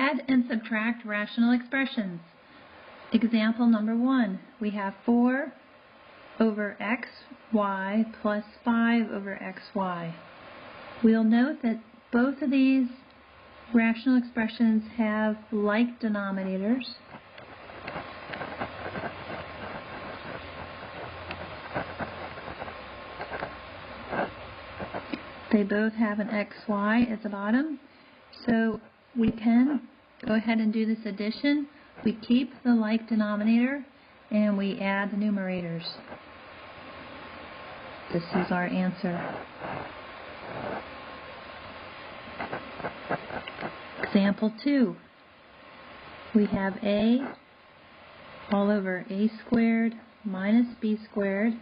Add and subtract rational expressions. Example number 1. We have 4 over xy plus 5 over xy. We'll note that both of these rational expressions have like denominators. They both have an xy at the bottom, so we can go ahead and do this addition. We keep the like denominator and we add the numerators. This is our answer. Example 2. We have a all over a squared minus b squared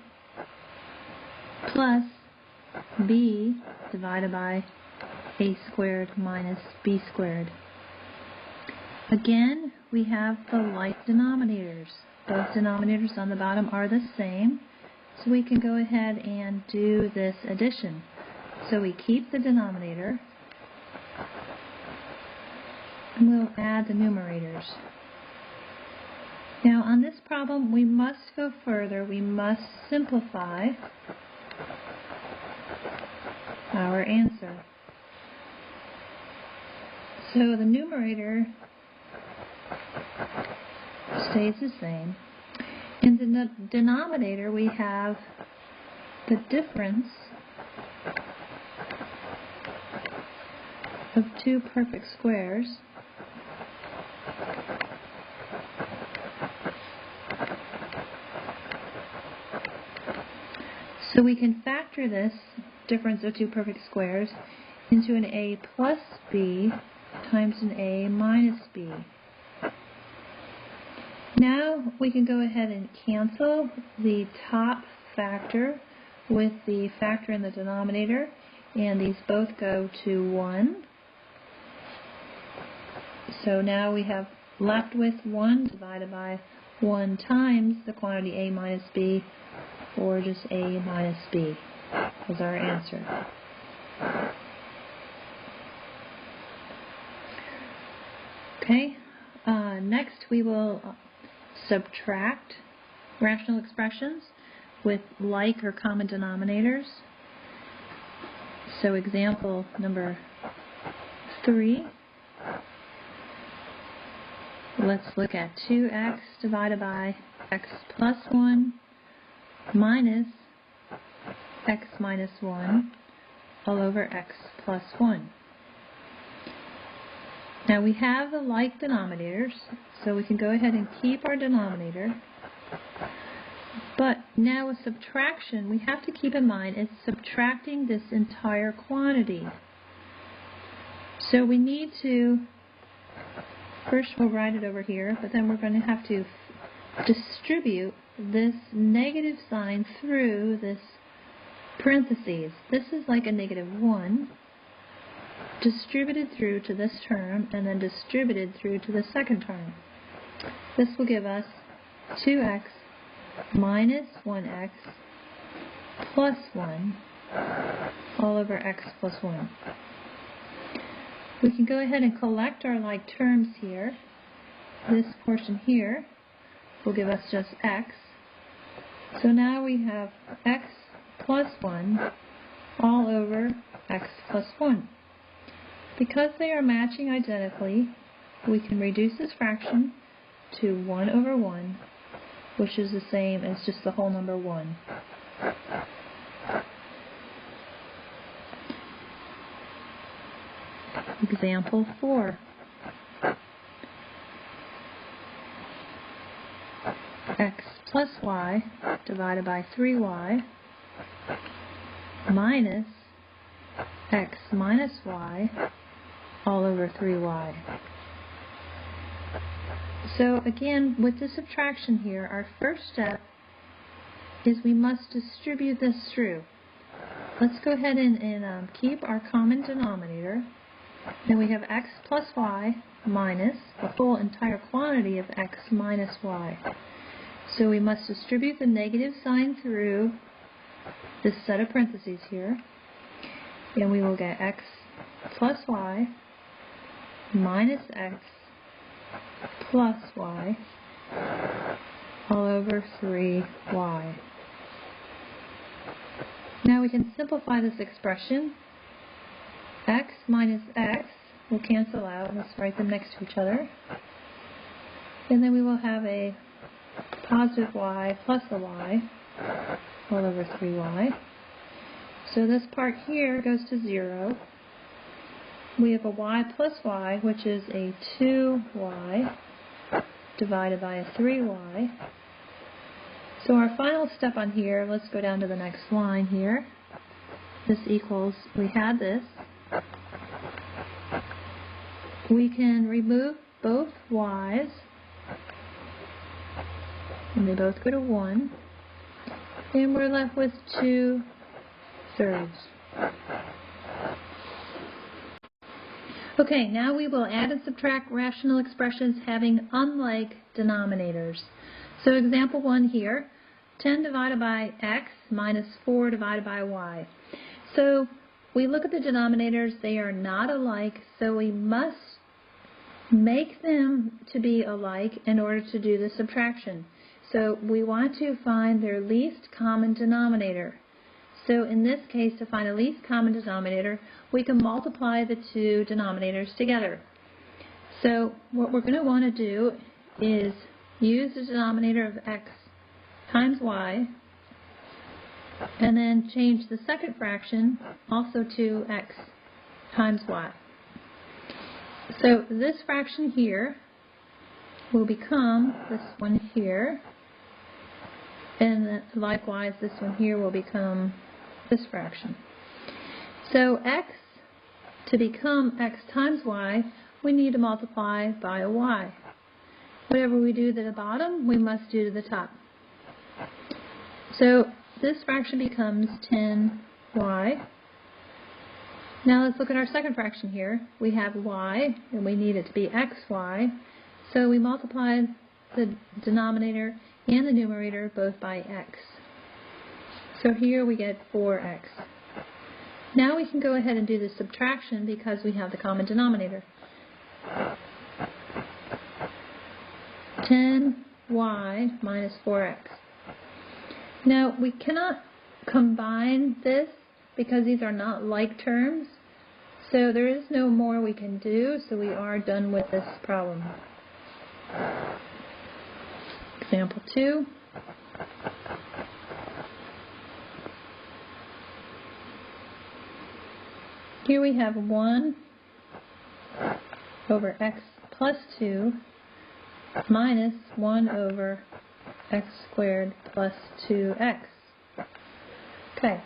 plus b divided by a squared minus b squared. Again, we have the like denominators. Both denominators on the bottom are the same, so we can go ahead and do this addition. So we keep the denominator, and we'll add the numerators. Now on this problem, we must go further. We must simplify our answer. So the numerator stays the same. In the denominator, we have the difference of two perfect squares so we can factor this difference of two perfect squares into an a plus b times an a minus b. Now we can go ahead and cancel the top factor with the factor in the denominator, and these both go to 1. So now we have left with 1 divided by 1 times the quantity a minus b, or just a minus b is our answer. Okay, next we will subtract rational expressions with like or common denominators. So example number 3. Let's look at 2x divided by x plus 1 minus x minus 1 all over x plus 1. Now we have the like denominators, so we can go ahead and keep our denominator. But now with subtraction, we have to keep in mind it's subtracting this entire quantity. So we need to, first we'll write it over here, but then we're going to have to distribute this negative sign through this parentheses. This is like a negative 1. Distributed through to this term and then distributed through to the second term. This will give us 2x minus 1x plus 1 all over x plus 1. We can go ahead and collect our like terms here. This portion here will give us just x. So now we have x plus 1 all over x plus 1. Because they are matching identically, we can reduce this fraction to 1 over 1, which is the same as just the whole number 1. Example 4. X plus y divided by 3y minus x minus y all over 3y. So again, with the subtraction here, our first step is we must distribute this through. Let's go ahead and keep our common denominator. Then we have x plus y minus the whole entire quantity of x minus y. So we must distribute the negative sign through this set of parentheses here, and we will get x plus y minus x plus y all over 3y. Now we can simplify this expression. X minus x will cancel out. Let's write them next to each other. And then we will have a positive y plus a y all over 3y. So this part here goes to 0. We have a y plus y, which is a 2y divided by a 3y. So our final step on here, let's go down to the next line here. This equals, we had this. We can remove both y's, and they both go to 1. And we're left with 2/3. Okay, now we will add and subtract rational expressions having unlike denominators. So example 1 here, 10 divided by x minus 4 divided by y. So we look at the denominators, they are not alike, so we must make them to be alike in order to do the subtraction. So we want to find their least common denominator. So in this case, to find a least common denominator, we can multiply the two denominators together. So what we're going to want to do is use the denominator of x times y, and then change the second fraction also to x times y. So this fraction here will become this one here, and likewise this one here will become this fraction. So x, to become x times y, we need to multiply by a y. Whatever we do to the bottom, we must do to the top. So this fraction becomes 10y. Now let's look at our second fraction here. We have y, and we need it to be xy. So we multiply the denominator and the numerator both by x. So here we get 4x. Now we can go ahead and do the subtraction because we have the common denominator. 10y minus 4x. Now we cannot combine this because these are not like terms. So there is no more we can do, so we are done with this problem. Example 2. Here we have 1 over x plus 2 minus 1 over x squared plus 2x. Okay,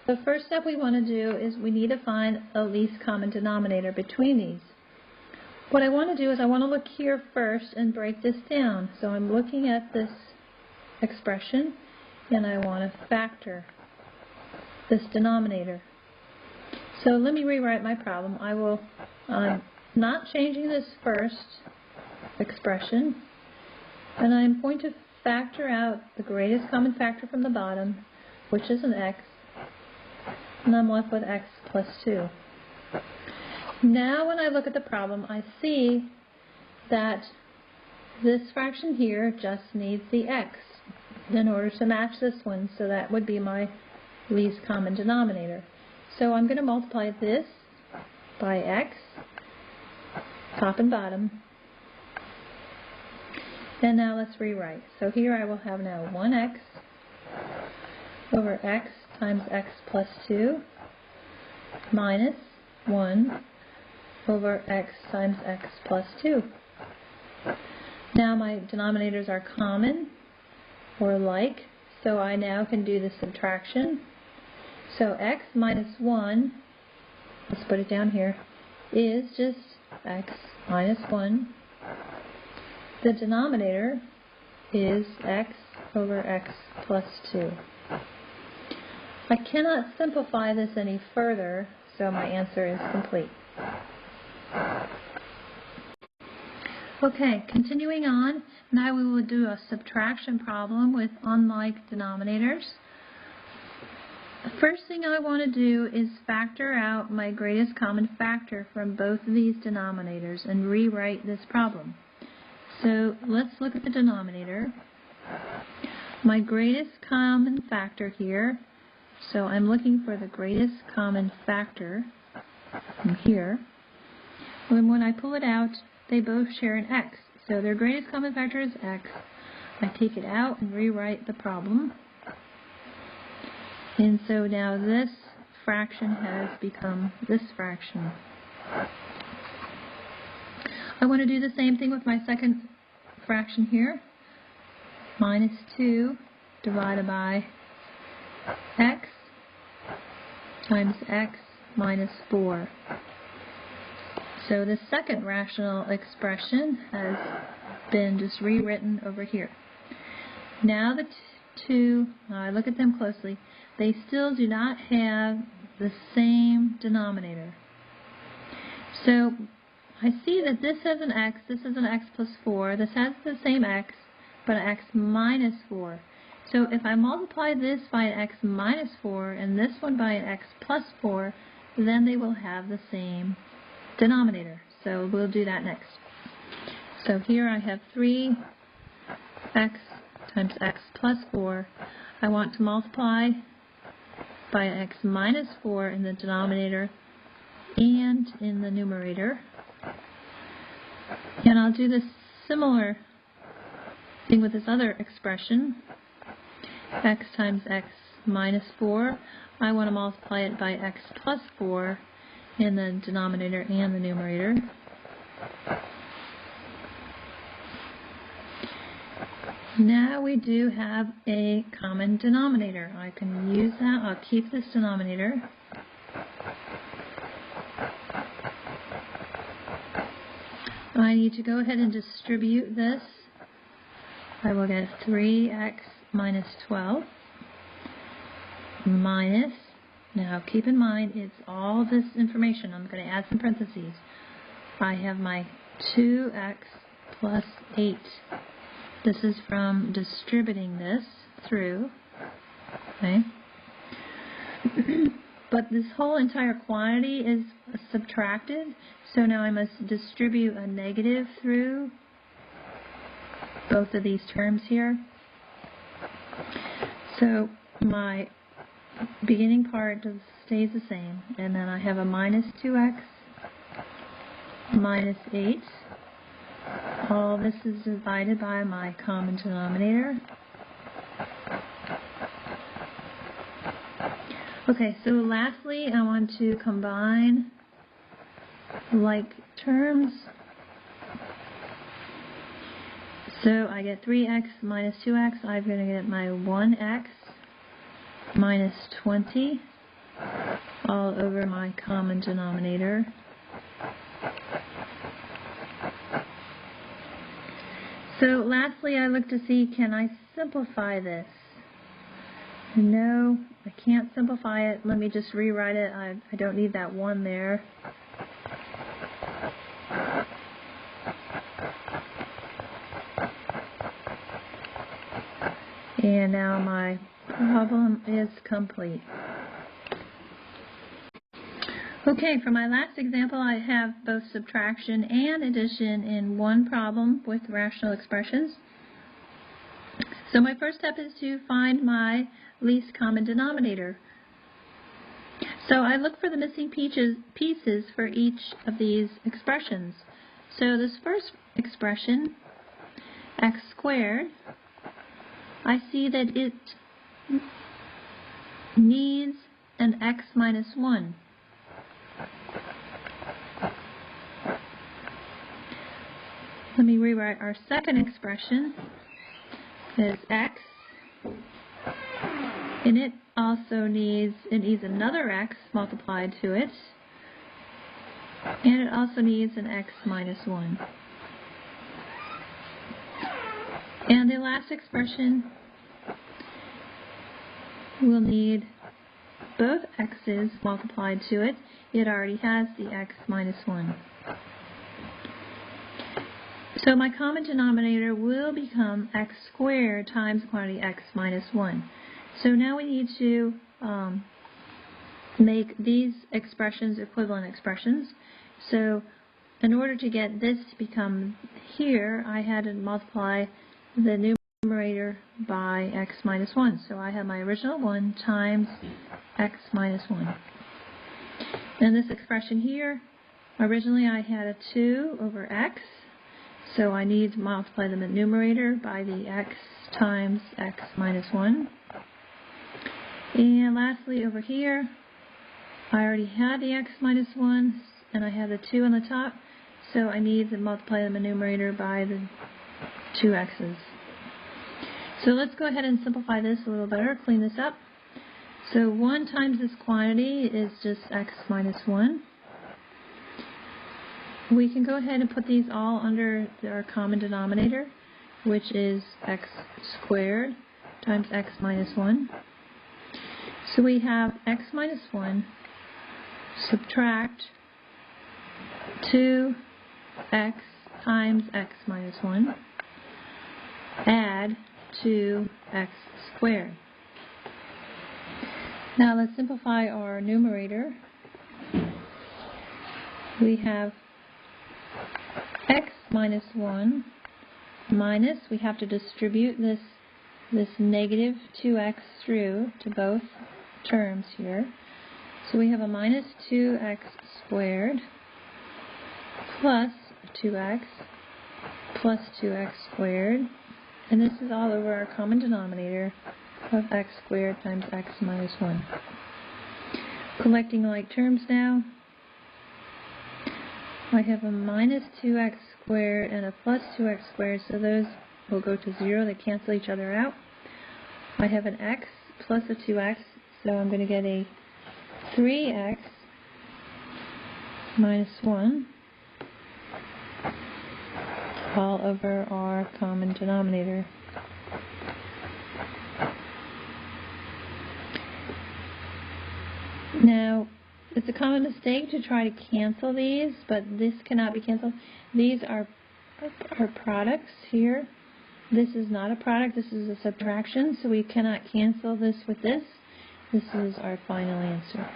the first step we want to do is we need to find a least common denominator between these. What I want to do is I want to look here first and break this down. So I'm looking at this expression and I want to factor this denominator. So let me rewrite my problem. I'm not changing this first expression, and I'm going to factor out the greatest common factor from the bottom, which is an x, and I'm left with x plus 2. Now when I look at the problem, I see that this fraction here just needs the x in order to match this one, so that would be my least common denominator. So I'm going to multiply this by x, top and bottom. And now let's rewrite. So here I will have now 1x over x times x plus 2 minus 1 over x times x plus 2. Now my denominators are common or like, so I now can do the subtraction. So x minus 1, let's put it down here, is just x minus 1. The denominator is x over x plus 2. I cannot simplify this any further, so my answer is complete. Okay, continuing on, now we will do a subtraction problem with unlike denominators. First thing I want to do is factor out my greatest common factor from both of these denominators and rewrite this problem. So let's look at the denominator. My greatest common factor here, so I'm looking for the greatest common factor from here. And when I pull it out, they both share an x. So their greatest common factor is x. I take it out and rewrite the problem. And so now this fraction has become this fraction. I want to do the same thing with my second fraction here. Minus 2 divided by x times x minus 4. So the second rational expression has been just rewritten over here. Now the two, I look at them closely, they still do not have the same denominator. So I see that this has an x, this is an x plus 4, this has the same x, but an x minus 4. So if I multiply this by an x minus 4 and this one by an x plus 4, then they will have the same denominator. So we'll do that next. So here I have 3x times x plus 4. I want to multiply by an x minus 4 in the denominator and in the numerator. And I'll do this similar thing with this other expression, x times x minus 4. I want to multiply it by x plus 4 in the denominator and the numerator. Now we do have a common denominator. I can use that. I'll keep this denominator. I need to go ahead and distribute this. I will get 3x minus 12 minus, now keep in mind it's all this information. I'm going to add some parentheses. I have my 2x plus 8. This is from distributing this through, okay? But this whole entire quantity is subtracted, so now I must distribute a negative through both of these terms here. So my beginning part stays the same, and then I have a minus 2x minus 8. All this is divided by my common denominator. Okay, so lastly, I want to combine like terms. So I get 3x minus 2x. I'm going to get my 1x minus 20 all over my common denominator. So lastly, I look to see, can I simplify this? No, I can't simplify it. Let me just rewrite it. I don't need that 1 there. And now my problem is complete. Okay, for my last example, I have both subtraction and addition in one problem with rational expressions. So my first step is to find my least common denominator. So I look for the missing pieces for each of these expressions. So this first expression, x squared, I see that it needs an x minus 1. Let me rewrite our second expression as x, and it also needs another x multiplied to it, and it also needs an x minus 1. And the last expression will need both x's multiplied to it. It already has the x minus 1. So my common denominator will become x squared times the quantity x minus 1. So now we need to make these expressions equivalent expressions. So in order to get this to become here, I had to multiply the numerator by x minus 1. So I have my original 1 times x minus 1. And this expression here, originally I had a 2 over x, so I need to multiply the numerator by the x times x minus 1. And lastly, over here, I already had the x minus 1, and I have the 2 on the top, so I need to multiply the numerator by the 2 x's. So let's go ahead and simplify this a little better, clean this up. So 1 times this quantity is just x minus 1. We can go ahead and put these all under our common denominator, which is x squared times x minus 1. So we have x minus 1 subtract 2x times x minus 1 add 2x squared. Now let's simplify our numerator. We have x minus 1 minus, we have to distribute this negative 2x through to both terms here. So we have a minus 2x squared plus 2x plus 2x squared. And this is all over our common denominator of x squared times x minus 1. Collecting like terms now, I have a minus 2x squared and a plus 2x squared, so those will go to 0. They cancel each other out. I have an x plus a 2x, so I'm going to get a 3x minus 1 all over our common denominator. Now, it's a common mistake to try to cancel these, but this cannot be canceled. These are products here. This is not a product, this is a subtraction, so we cannot cancel this with this. This is our final answer.